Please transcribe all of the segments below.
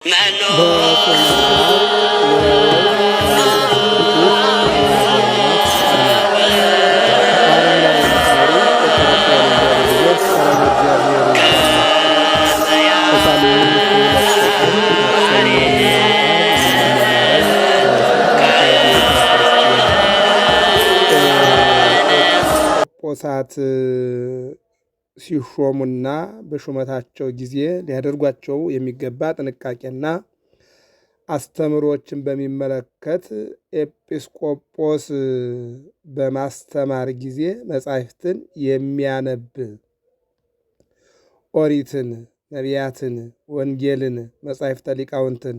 በስመ አብ ወወልድ ወመንፈስ ቅዱስ አሐዱ አምላክ አሜን። በዓለም ላይ የምትኖሩ የክርስቲያን እግዚአብሔር ልጆች ሰላም እግዚአብሔር ይብዛላችሁ። በሳምንት ሁለት ቀን ማክሰኞና ዓርብ የምንማረው በሥርዓተ ቤተ ክርስቲያን ኤጲስቆጶሳት ሲሾሙና በሹመታቸው ጊዜ ሊያደርጓቸው የሚገባ ጥንቃቄና አስተምሮችን በሚመለከት ኤጲስቆጶስ በማስተማር ጊዜ መጻሕፍትን የሚያነብ ኦሪትን፣ ነቢያትን፣ ወንጌልን፣ መጻሕፍተ ሊቃውንትን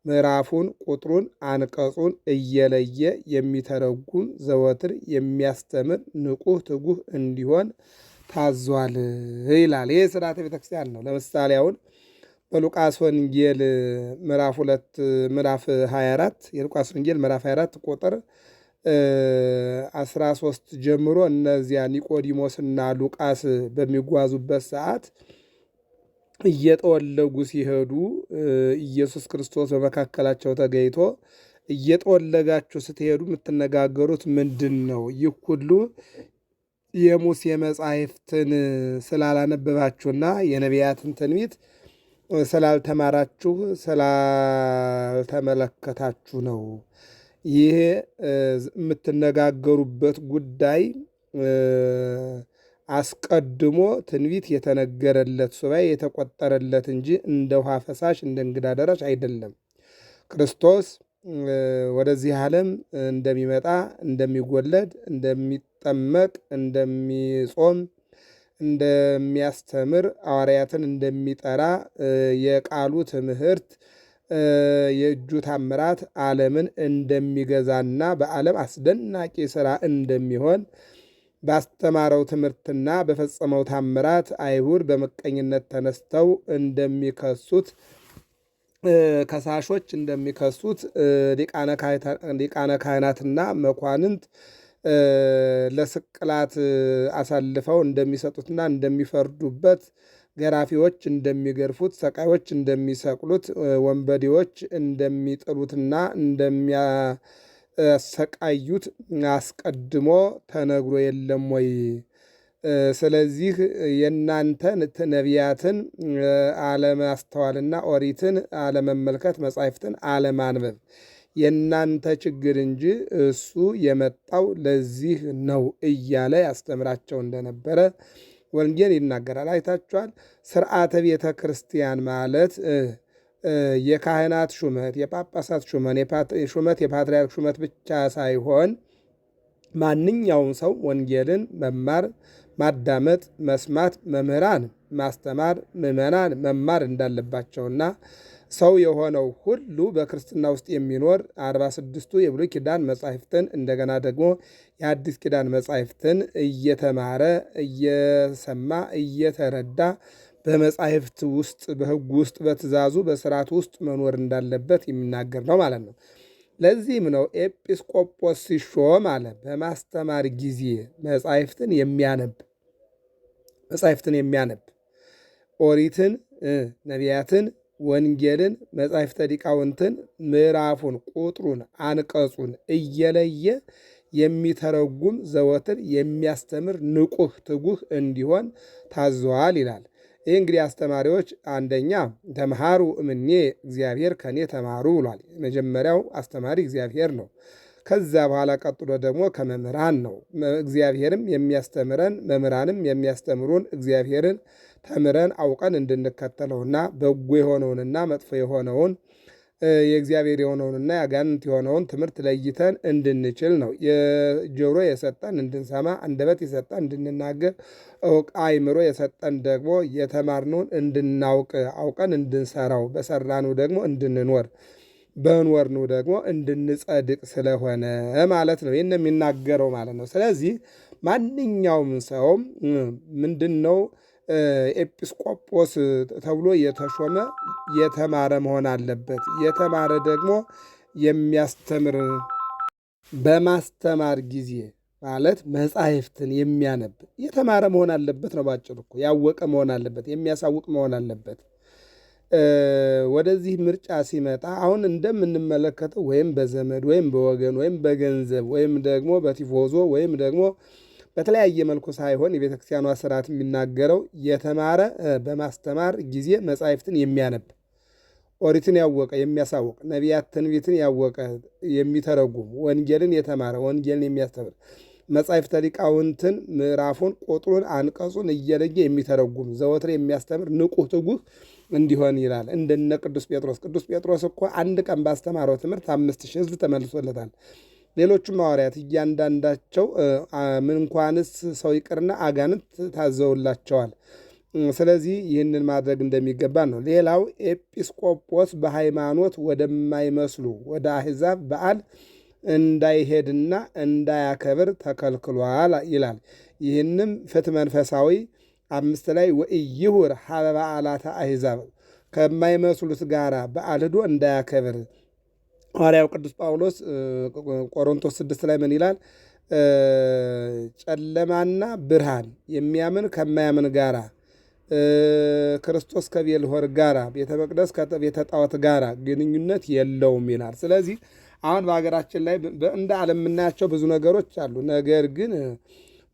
ምዕራፉን፣ ቁጥሩን፣ አንቀጹን እየለየ የሚተረጉም ዘወትር የሚያስተምር ንቁህ ትጉህ እንዲሆን ታዟል ይላል። ይህ ሥርዓተ ቤተክርስቲያን ነው። ለምሳሌ አሁን በሉቃስ ወንጌል ምዕራፍ 24 የሉቃስ ወንጌል ምዕራፍ 24 ቁጥር 13 ጀምሮ እነዚያ ኒቆዲሞስና ሉቃስ በሚጓዙበት ሰዓት እየጠወለጉ ሲሄዱ ኢየሱስ ክርስቶስ በመካከላቸው ተገኝቶ እየጠወለጋችሁ ስትሄዱ የምትነጋገሩት ምንድን ነው? ይህ ሁሉ የሙሴ መጻሕፍትን ስላላነበባችሁና የነቢያትን ትንቢት ስላልተማራችሁ ስላልተመለከታችሁ ነው። ይሄ የምትነጋገሩበት ጉዳይ አስቀድሞ ትንቢት የተነገረለት ሱባኤ የተቆጠረለት እንጂ እንደ ውሃ ፈሳሽ እንደ እንግዳ ደራሽ አይደለም። ክርስቶስ ወደዚህ ዓለም እንደሚመጣ፣ እንደሚወለድ፣ እንደሚጠመቅ፣ እንደሚጾም፣ እንደሚያስተምር፣ ሐዋርያትን እንደሚጠራ የቃሉ ትምህርት የእጁ ታምራት ዓለምን እንደሚገዛና በዓለም አስደናቂ ሥራ እንደሚሆን ባስተማረው ትምህርትና በፈጸመው ታምራት አይሁድ በምቀኝነት ተነስተው እንደሚከሱት ከሳሾች እንደሚከሱት ሊቃነ ካህናትና መኳንንት ለስቅላት አሳልፈው እንደሚሰጡትና እንደሚፈርዱበት፣ ገራፊዎች እንደሚገርፉት፣ ሰቃዮች እንደሚሰቅሉት፣ ወንበዴዎች እንደሚጥሉትና እንደሚያሰቃዩት አስቀድሞ አስቀድሞ የለም ወይ? ስለዚህ የእናንተን ነቢያትን አለማስተዋልና ኦሪትን አለመመልከት፣ መጻሕፍትን አለማንበብ የእናንተ ችግር እንጂ እሱ የመጣው ለዚህ ነው እያለ ያስተምራቸው እንደነበረ ወንጌል ይናገራል። አይታችኋል። ሥርዓተ ቤተ ክርስቲያን ማለት የካህናት ሹመት፣ የጳጳሳት ሹመት፣ የፓትርያርክ ሹመት ብቻ ሳይሆን ማንኛውም ሰው ወንጌልን መማር፣ ማዳመጥ፣ መስማት፣ መምህራን ማስተማር፣ ምዕመናን መማር እንዳለባቸውና ሰው የሆነው ሁሉ በክርስትና ውስጥ የሚኖር 46ቱ የብሉይ ኪዳን መጻሕፍትን እንደገና ደግሞ የአዲስ ኪዳን መጻሕፍትን እየተማረ እየሰማ እየተረዳ በመጻሕፍት ውስጥ በሕጉ ውስጥ በትእዛዙ በሥርዓቱ ውስጥ መኖር እንዳለበት የሚናገር ነው ማለት ነው። ለዚህም ነው ኤጲስቆጶስ ሲሾም አለ በማስተማር ጊዜ መጻሕፍትን የሚያነብ ኦሪትን፣ ነቢያትን፣ ወንጌልን፣ መጻሕፍተ ሊቃውንትን ምዕራፉን፣ ቁጥሩን፣ አንቀጹን እየለየ የሚተረጉም ዘወትር የሚያስተምር ንቁህ ትጉህ እንዲሆን ታዘዋል ይላል። ይህ እንግዲህ አስተማሪዎች አንደኛ ተምሃሩ እምኔ እግዚአብሔር ከኔ ተማሩ ብሏል። መጀመሪያው አስተማሪ እግዚአብሔር ነው። ከዛ በኋላ ቀጥሎ ደግሞ ከመምህራን ነው። እግዚአብሔርም የሚያስተምረን መምህራንም የሚያስተምሩን እግዚአብሔርን ተምረን አውቀን እንድንከተለውና በጎ የሆነውንና መጥፎ የሆነውን የእግዚአብሔር የሆነውንና የአጋንንት የሆነውን ትምህርት ለይተን እንድንችል ነው። የጆሮ የሰጠን እንድንሰማ፣ አንደበት የሰጠን እንድንናገር፣ አእምሮ የሰጠን ደግሞ የተማርነውን እንድናውቅ አውቀን እንድንሰራው፣ በሰራነው ደግሞ እንድንኖር፣ በኖርነው ደግሞ እንድንጸድቅ ስለሆነ ማለት ነው። ይህን የሚናገረው ማለት ነው። ስለዚህ ማንኛውም ሰውም ምንድን ነው ኤጲስቆጶስ ተብሎ የተሾመ የተማረ መሆን አለበት። የተማረ ደግሞ የሚያስተምር በማስተማር ጊዜ ማለት መጻሕፍትን የሚያነብ የተማረ መሆን አለበት ነው። ባጭሩ እኮ ያወቀ መሆን አለበት፣ የሚያሳውቅ መሆን አለበት። ወደዚህ ምርጫ ሲመጣ አሁን እንደምንመለከተው ወይም በዘመድ ወይም በወገን ወይም በገንዘብ ወይም ደግሞ በቲፎዞ ወይም ደግሞ በተለያየ መልኩ ሳይሆን የቤተ ክርስቲያኗ ስርዓት የሚናገረው የተማረ በማስተማር ጊዜ መጻሕፍትን የሚያነብ ኦሪትን ያወቀ የሚያሳውቅ ነቢያት ትንቢትን ያወቀ የሚተረጉም ወንጌልን የተማረ ወንጌልን የሚያስተምር መጻሕፍተ ሊቃውንትን ምዕራፉን ቁጥሩን አንቀጹን እየለየ የሚተረጉም ዘወትር የሚያስተምር ንቁህ ትጉህ እንዲሆን ይላል። እንደነ ቅዱስ ጴጥሮስ። ቅዱስ ጴጥሮስ እኮ አንድ ቀን ባስተማረው ትምህርት 5000 ሕዝብ ተመልሶለታል። ሌሎቹም ሐዋርያት እያንዳንዳቸው ምን እንኳንስ ሰው ይቅርና አጋንንት ታዘውላቸዋል። ስለዚህ ይህንን ማድረግ እንደሚገባ ነው። ሌላው ኤጲስቆጶስ በሃይማኖት ወደማይመስሉ ወደ አሕዛብ በዓል እንዳይሄድና እንዳያከብር ተከልክሏል ይላል። ይህንም ፍትሕ መንፈሳዊ 5 ላይ ወኢይሁር ሀበ በዓላተ አሕዛብ ከማይመስሉት ጋራ በዓል ሄዶ እንዳያከብር ሐዋርያው ቅዱስ ጳውሎስ ቆሮንቶስ 6 ላይ ምን ይላል? ጨለማና ብርሃን የሚያምን ከማያምን ጋራ ክርስቶስ ከቤልሆር ጋራ ቤተ መቅደስ ከቤተ ጣዖት ጋራ ግንኙነት የለውም ይላል። ስለዚህ አሁን በሀገራችን ላይ እንደ ዓለም የምናያቸው ብዙ ነገሮች አሉ። ነገር ግን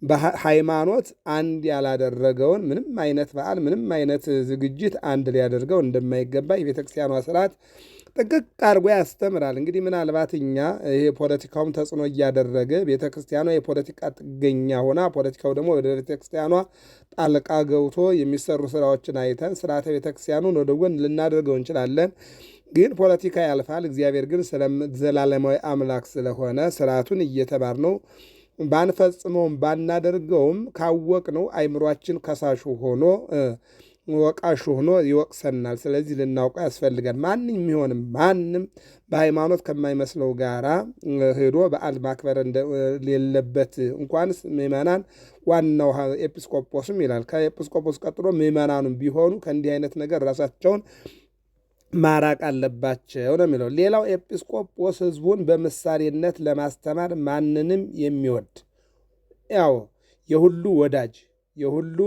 በሃይማኖት አንድ ያላደረገውን ምንም አይነት በዓል ምንም አይነት ዝግጅት አንድ ሊያደርገው እንደማይገባ የቤተክርስቲያኗ ስርዓት ጥንቅቅ አድርጎ ያስተምራል። እንግዲህ ምናልባት እኛ ይሄ ፖለቲካውም ተጽዕኖ እያደረገ ቤተክርስቲያኗ የፖለቲካ ጥገኛ ሆና ፖለቲካው ደግሞ ወደ ቤተክርስቲያኗ ጣልቃ ገብቶ የሚሰሩ ስራዎችን አይተን ስርዓተ ቤተክርስቲያኑን ወደ ጎን ልናደርገው እንችላለን። ግን ፖለቲካ ያልፋል። እግዚአብሔር ግን ዘላለማዊ አምላክ ስለሆነ ስርዓቱን እየተማርነው ባንፈጽመውም ባናደርገውም ካወቅነው አይምሯችን ከሳሹ ሆኖ ወቃሹ ሆኖ ይወቅሰናል። ስለዚህ ልናውቀው ያስፈልጋል። ማንም ይሆንም ማንም በሃይማኖት ከማይመስለው ጋራ ሄዶ በዓል ማክበር እንደሌለበት እንኳንስ ምዕመናን ዋናው ኤጲስቆጶስም ይላል። ከኤጲስቆጶስ ቀጥሎ ምዕመናኑም ቢሆኑ ከእንዲህ አይነት ነገር ራሳቸውን ማራቅ አለባቸው ነው የሚለው። ሌላው ኤጲስቆጶስ ሕዝቡን በምሳሌነት ለማስተማር ማንንም የሚወድ ያው የሁሉ ወዳጅ የሁሉ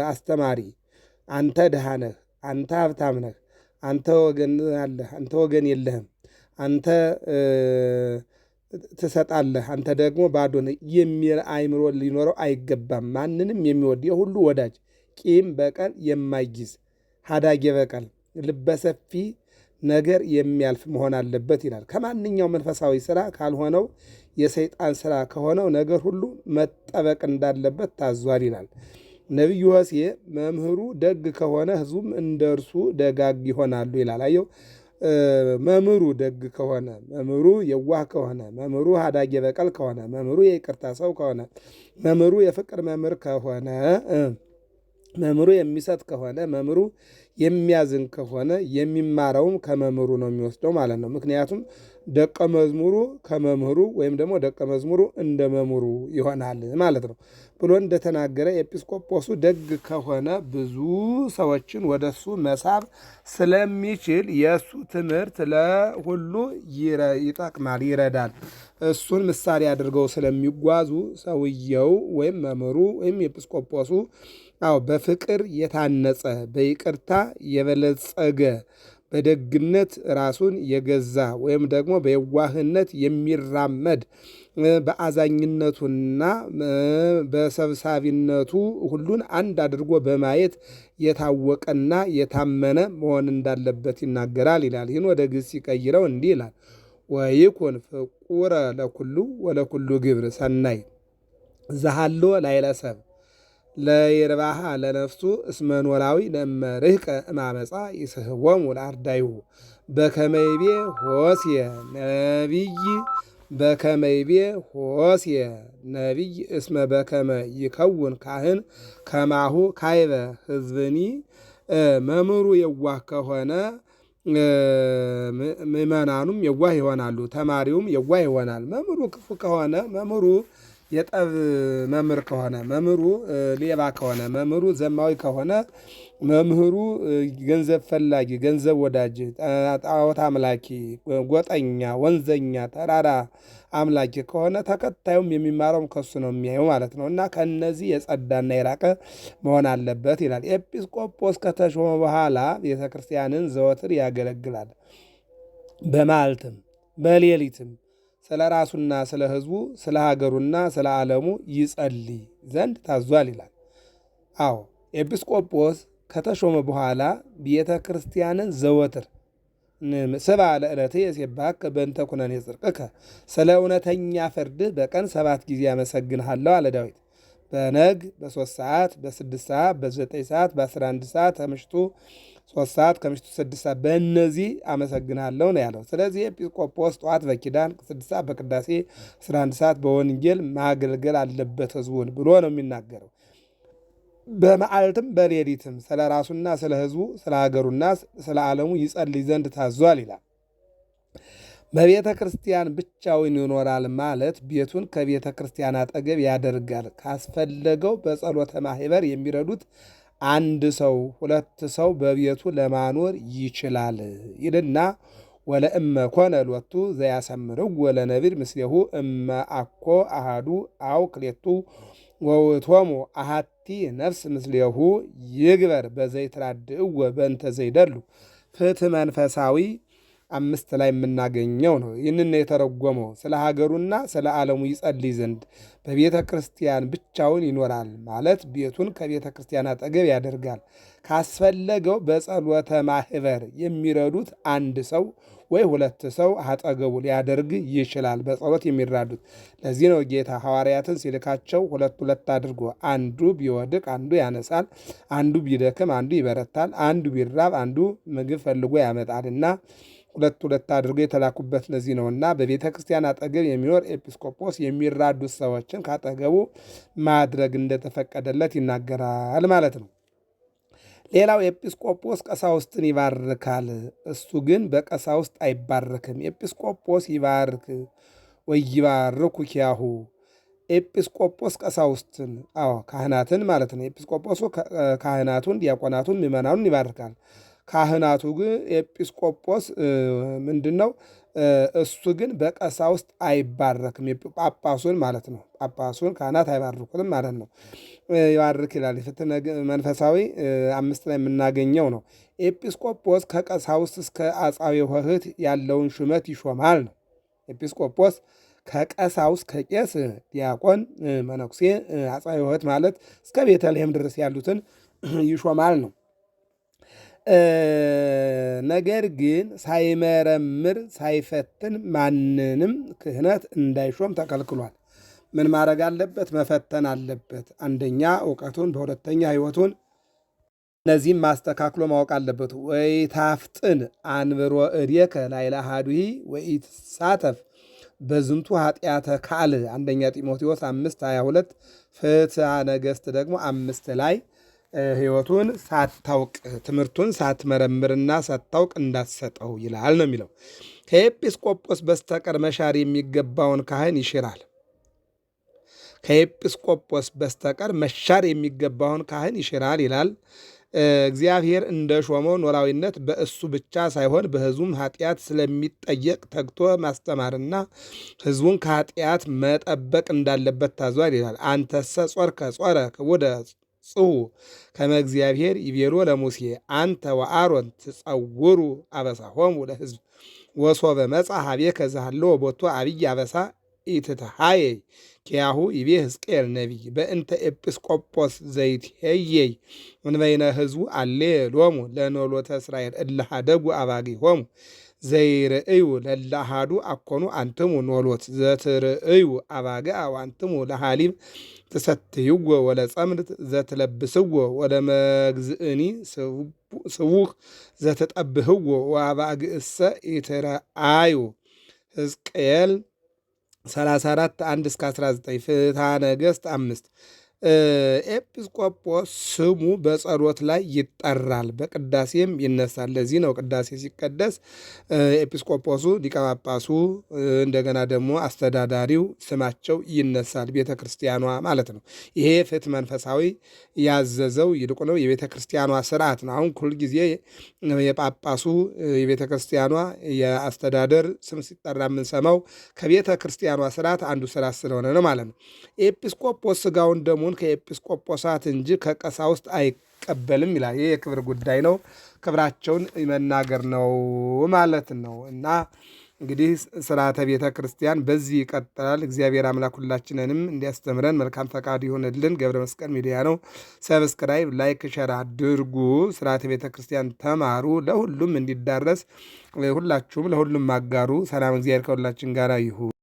አስተማሪ፣ አንተ ድሃ ነህ፣ አንተ ሀብታም ነህ፣ አንተ ወገን አለህ፣ አንተ ወገን የለህም፣ አንተ ትሰጣለህ፣ አንተ ደግሞ ባዶ ነህ የሚል አእምሮ ሊኖረው አይገባም። ማንንም የሚወድ የሁሉ ወዳጅ፣ ቂም በቀል የማይይዝ ሀዳጌ በቀል ልበሰፊ ነገር የሚያልፍ መሆን አለበት ይላል። ከማንኛው መንፈሳዊ ስራ ካልሆነው የሰይጣን ስራ ከሆነው ነገር ሁሉ መጠበቅ እንዳለበት ታዟል ይላል። ነቢዩ ሆሴዕ መምህሩ ደግ ከሆነ ሕዝቡም እንደ እርሱ ደጋግ ይሆናሉ ይላል። አየው፣ መምህሩ ደግ ከሆነ፣ መምህሩ የዋህ ከሆነ፣ መምህሩ ሀዳጌ በቀል ከሆነ፣ መምህሩ የይቅርታ ሰው ከሆነ፣ መምህሩ የፍቅር መምህር ከሆነ፣ መምህሩ የሚሰጥ ከሆነ፣ መምህሩ የሚያዝን ከሆነ የሚማረውም ከመምህሩ ነው የሚወስደው ማለት ነው። ምክንያቱም ደቀ መዝሙሩ ከመምህሩ ወይም ደግሞ ደቀ መዝሙሩ እንደ መምህሩ ይሆናል ማለት ነው ብሎ እንደተናገረ ኤጲስቆጶሱ ደግ ከሆነ ብዙ ሰዎችን ወደሱ መሳብ ስለሚችል የእሱ ትምህርት ለሁሉ ይጠቅማል፣ ይረዳል። እሱን ምሳሌ አድርገው ስለሚጓዙ ሰውየው ወይም መምህሩ ወይም ኤጲስቆጶሱ በፍቅር የታነጸ በይቅርታ የበለጸገ በደግነት ራሱን የገዛ ወይም ደግሞ በየዋህነት የሚራመድ በአዛኝነቱና በሰብሳቢነቱ ሁሉን አንድ አድርጎ በማየት የታወቀና የታመነ መሆን እንዳለበት ይናገራል ይላል። ይህን ወደ ግስ ሲቀይረው እንዲህ ይላል። ወይኩን ፍቁረ ለኩሉ ወለኩሉ ግብር ሰናይ ዘሃሎ ላይለሰብ ለይርባሃ ለነፍሱ እስመ ኖላዊ ለመርህቀ እማመፃ ይስህቦሙ ለአርዳይሁ በከመይቤ ሆሴዕ ነቢይ በከመይቤ ሆሴዕ ነቢይ እስመ በከመ ይከውን ካህን ከማሁ ካይበ ሕዝብኒ። መምህሩ የዋህ ከሆነ ምዕመናኑም የዋህ ይሆናሉ፣ ተማሪውም የዋህ ይሆናል። መምህሩ ክፉ ከሆነ መምህሩ የጠብ መምህር ከሆነ መምህሩ ሌባ ከሆነ መምህሩ ዘማዊ ከሆነ መምህሩ ገንዘብ ፈላጊ፣ ገንዘብ ወዳጅ፣ ጣዖት አምላኪ፣ ጎጠኛ፣ ወንዘኛ፣ ተራራ አምላኪ ከሆነ ተከታዩም የሚማረውም ከሱ ነው የሚያየው ማለት ነው። እና ከነዚህ የጸዳና የራቀ መሆን አለበት ይላል። ኤጲስቆጶስ ከተሾመ በኋላ ቤተ ክርስቲያንን ዘወትር ያገለግላል። በመዓልትም በሌሊትም ስለ ራሱና ስለ ሕዝቡ ስለ ሀገሩና ስለ ዓለሙ ይጸልይ ዘንድ ታዟል ይላል። አዎ ኤጲስቆጶስ ከተሾመ በኋላ ቤተ ክርስቲያንን ዘወትር ስብሐ ለዕለትየ የሴባከ በእንተ ኩነኔ ጽድቅከ፣ ስለ እውነተኛ ፍርድህ በቀን 7 ጊዜ አመሰግንሃለሁ አለ ዳዊት። በነግ በ3 ሰዓት፣ በ6 ሰዓት፣ በ9 ሰዓት፣ በ11 ሰዓት ከምሽቱ 3 ሰዓት ከምሽቱ 6 ሰዓት በእነዚህ አመሰግናለሁ ነው ያለው። ስለዚህ ኤጲስቆጶስ ጠዋት በኪዳን 6 ሰዓት በቅዳሴ 11 ሰዓት በወንጌል ማገልገል አለበት ሕዝቡን ብሎ ነው የሚናገረው። በመዓልትም በሌሊትም ስለ ራሱና ስለ ሕዝቡ ስለ ሀገሩና ስለ ዓለሙ ይጸልይ ዘንድ ታዟል ይላል። በቤተ ክርስቲያን ብቻውን ይኖራል ማለት ቤቱን ከቤተ ክርስቲያን አጠገብ ያደርጋል። ካስፈለገው በጸሎተ ማህበር የሚረዱት 1 ሰው 2 ሰው በቤቱ ለማኖር ይችላል ይልና ወለእመ ኮነ ሎቱ ዘያሰምርው ወለነቢር ምስሌሁ እመ አኮ አሃዱ አው ክሌቱ ወውእቶሙ አሃቲ ነፍስ ምስሌሁ ይግበር በዘይትራድእዎ በእንተ ዘይደሉ። ፍትሕ መንፈሳዊ 5 ላይ የምናገኘው ነው። ይህንን የተረጎመው ስለ ሀገሩና ስለ ዓለሙ ይጸልይ ዘንድ በቤተ ክርስቲያን ብቻውን ይኖራል ማለት ቤቱን ከቤተ ክርስቲያን አጠገብ ያደርጋል። ካስፈለገው በጸሎተ ማህበር የሚረዱት 1 ሰው ወይ 2 ሰው አጠገቡ ሊያደርግ ይችላል፣ በጸሎት የሚራዱት። ለዚህ ነው ጌታ ሐዋርያትን ሲልካቸው 2 አድርጎ፣ አንዱ ቢወድቅ አንዱ ያነሳል፣ አንዱ ቢደክም አንዱ ይበረታል፣ አንዱ ቢራብ አንዱ ምግብ ፈልጎ ያመጣልና 2 አድርጎ የተላኩበት ለዚህ ነውና በቤተ ክርስቲያን አጠገብ የሚኖር ኤጲስቆጶስ የሚራዱት ሰዎችን ካጠገቡ ማድረግ እንደተፈቀደለት ይናገራል ማለት ነው። ሌላው ኤጲስቆጶስ ቀሳውስትን ይባርካል። እሱ ግን በቀሳውስት አይባረክም። ኤጲስቆጶስ ይባርክ ወይባርኩ ኪያሁ። ኤጲስቆጶስ ቀሳውስትን ካህናትን ማለት ነው። ኤጲስቆጶሱ ካህናቱን፣ ዲያቆናቱን፣ ምዕመናኑን ይባርካል። ካህናቱ ግን ኤጲስቆጶስ ምንድን ነው? እሱ ግን በቀሳውስት አይባረክም። ጳጳሱን ማለት ነው። ጳጳሱን ካህናት አይባርኩትም ማለት ነው። ይባርክ ይላል። ፍትሕ መንፈሳዊ 5 ላይ የምናገኘው ነው። ኤጲስቆጶስ ከቀሳውስት እስከ አጻዊ ኆኅት ያለውን ሹመት ይሾማል ነው። ኤጲስቆጶስ ከቀሳውስት ከቄስ፣ ዲያቆን፣ መነኩሴ፣ አጻዊ ኆኅት ማለት እስከ ቤተልሔም ድረስ ያሉትን ይሾማል ነው። ነገር ግን ሳይመረምር ሳይፈትን ማንንም ክህነት እንዳይሾም ተከልክሏል። ምን ማድረግ አለበት? መፈተን አለበት። አንደኛ እውቀቱን፣ በሁለተኛ ሕይወቱን፣ እነዚህም ማስተካክሎ ማወቅ አለበት። ወይታፍጥን አንብሮ እዴከ ላዕለ አሐዱሂ ወኢትሳተፍ በዝንቱ ኃጢአተ ካልእ አንደኛ ጢሞቴዎስ 5:22 ፍትሐ ነገሥት ደግሞ 5 ላይ ሕይወቱን ሳታውቅ ትምህርቱን ሳትመረምርና ሳታውቅ እንዳትሰጠው ይላል ነው የሚለው። ከኤጲስቆጶስ በስተቀር መሻር የሚገባውን ካህን ይሽራል። ከኤጲስቆጶስ በስተቀር መሻር የሚገባውን ካህን ይሽራል ይላል። እግዚአብሔር እንደ ሾመው ኖላዊነት በእሱ ብቻ ሳይሆን በሕዝቡም ኃጢአት ስለሚጠየቅ ተግቶ ማስተማርና ሕዝቡን ከኃጢአት መጠበቅ እንዳለበት ታዟል ይላል። አንተሰ ጾርከ ጾረ ክቡደ ጽሑ ከመ እግዚአብሔር ይቤሎ ለሙሴ አንተ ወአሮን ትጸውሩ አበሳሆሙ ለሕዝብ ወሶበ መጽአ ኀቤከ ዘሃለወ ቦቱ አብይ አበሳ ኢትትሃየይ ኪያሁ ይቤ ሕዝቅኤል ነቢይ በእንተ ኤጲስቆጶስ ዘይትሄየይ እንበይነ ሕዝቡ አሌ ሎሙ ለኖሎተ እስራኤል እለ ኀደጉ አባጊሆሙ ዘይርእዩ ለእለ አሐዱ አኮኑ አንትሙ ኖሎት ዘትርእዩ አባግዕ ወአንትሙ ለሃሊብ ትሰትይዎ ወለጸምድ ዘትለብስዎ ወለመግዝእኒ ስቡህ ዘትጠብህዎ ወአባግዕሰ ኢትረአዩ ሕዝቅኤል 34 1-19 ፍትሐ ነገሥት 5 ኤጲስቆጶስ ስሙ በጸሎት ላይ ይጠራል፣ በቅዳሴም ይነሳል። ለዚህ ነው ቅዳሴ ሲቀደስ ኤጲስቆጶሱ፣ ሊቀ ጳጳሱ፣ እንደገና ደግሞ አስተዳዳሪው ስማቸው ይነሳል፣ ቤተ ክርስቲያኗ ማለት ነው። ይሄ ፍትሕ መንፈሳዊ ያዘዘው ይልቁ ነው የቤተ ክርስቲያኗ ስርዓት ነው። አሁን ሁልጊዜ የጳጳሱ የቤተ ክርስቲያኗ የአስተዳደር ስም ሲጠራ የምንሰማው ከቤተ ክርስቲያኗ ስርዓት አንዱ ስርዓት ስለሆነ ነው ማለት ነው። ኤጲስቆጶስ ስጋውን ደሙን ከኤጲስቆጶሳት እንጂ ከቀሳውስት አይቀበልም ይላል። ይህ የክብር ጉዳይ ነው። ክብራቸውን መናገር ነው ማለት ነው። እና እንግዲህ ስርዓተ ቤተ ክርስቲያን በዚህ ይቀጥላል። እግዚአብሔር አምላክ ሁላችንንም እንዲያስተምረን መልካም ፈቃድ ይሆንልን። ገብረ መስቀል ሚዲያ ነው። ሰብስክራይብ፣ ላይክ፣ ሸር አድርጉ። ስርዓተ ቤተ ክርስቲያን ተማሩ። ለሁሉም እንዲዳረስ ሁላችሁም ለሁሉም አጋሩ። ሰላም እግዚአብሔር ከሁላችን ጋር ይሁን።